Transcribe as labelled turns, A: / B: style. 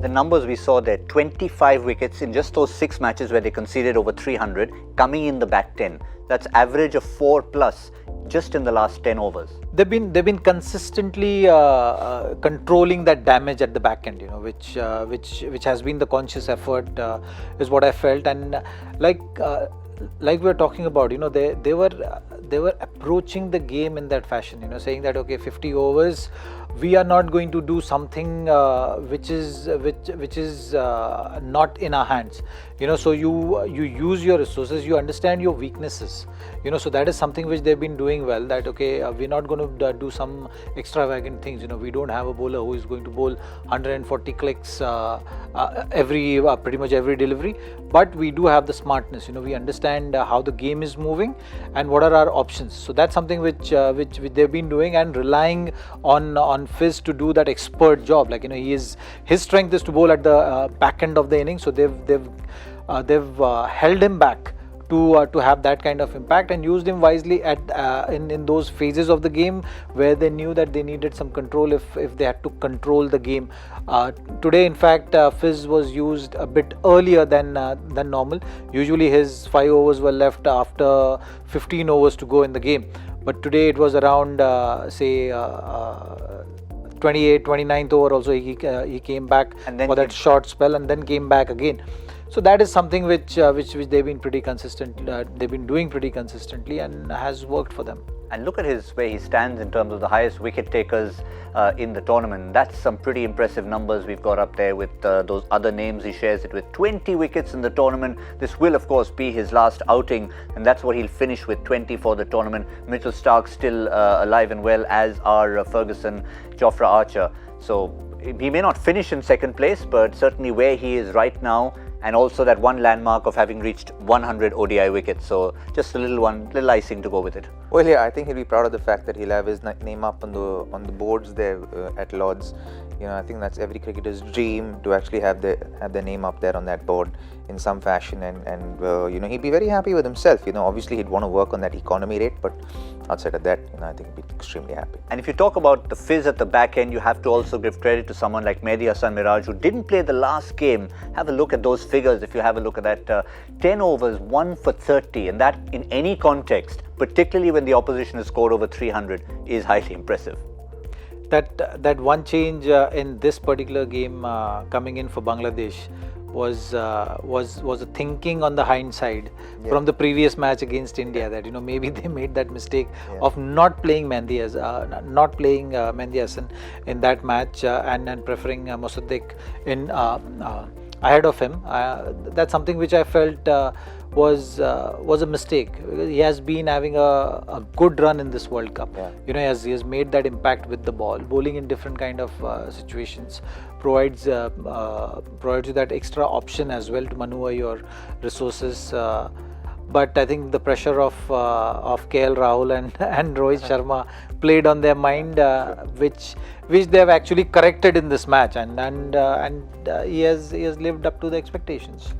A: the numbers we saw there, 25 wickets in just those 6 matches where they conceded over 300, coming in the back 10. That's average of 4 plus just in the last 10 overs.
B: They've been consistently controlling that damage at the back end, which has been the conscious effort, is what I felt. And like we were talking about, they were approaching the game in that fashion, saying that okay, 50 overs, we are not going to do something which is not in our hands, so you use your resources, you understand your weaknesses, so that is something which they've been doing well, that okay, we're not going to do some extravagant things, we don't have a bowler who is going to bowl 140 clicks pretty much every delivery, but we do have the smartness, we understand how the game is moving and what are our options. So that's something which they've been doing, and relying on Fizz to do that expert job. Like his strength is to bowl at the back end of the innings, so they've held him back to have that kind of impact, and used him wisely at in those phases of the game where they knew that they needed some control if they had to control the game. Today, in fact, Fizz was used a bit earlier than normal. Usually his 5 overs were left after 15 overs to go in the game, but today it was around 28th, 29th over also he came back for that short spell and then came back again. So that is something which they've been pretty consistent. They've been doing pretty consistently and has worked for them.
A: And look at where he stands in terms of the highest wicket takers in the tournament. That's some pretty impressive numbers we've got up there with those other names he shares it with. 20 wickets in the tournament. This will of course be his last outing, and that's what he'll finish with, 20 for the tournament. Mitchell Starc still alive and well, as are Ferguson, Jofra Archer. So he may not finish in second place, but certainly where he is right now, and also that one landmark of having reached 100 ODI wickets. So just a little icing to go with it.
C: Well, yeah, I think he'll be proud of the fact that he'll have his name up on the boards there at Lord's. I think that's every cricketer's dream, to actually have their name up there on that board in some fashion, and he'd be very happy with himself. Obviously he'd want to work on that economy rate, but outside of that, I think he'd be extremely happy.
A: And if you talk about the Fizz at the back end, you have to also give credit to someone like Mehdi Hasan Miraj, who didn't play the last game. Have a look at those figures. If you have a look at that, 10 overs, 1 for 30, and that in any context, particularly when the opposition has scored over 300, is highly impressive.
B: That one change in this particular game coming in for Bangladesh was a thinking on the hindsight from the previous match against India, that maybe they made that mistake of not playing Mehdi Hasan in that match, and preferring Mosaddeq in ahead of him. That's something which I felt was a mistake. He has been having a good run in this World Cup. He has made that impact with the ball, bowling in different kind of situations, provides you that extra option as well to maneuver your resources. But I think the pressure of KL Rahul and Rohit Sharma played on their mind, which they have actually corrected in this match, and he has lived up to the expectations.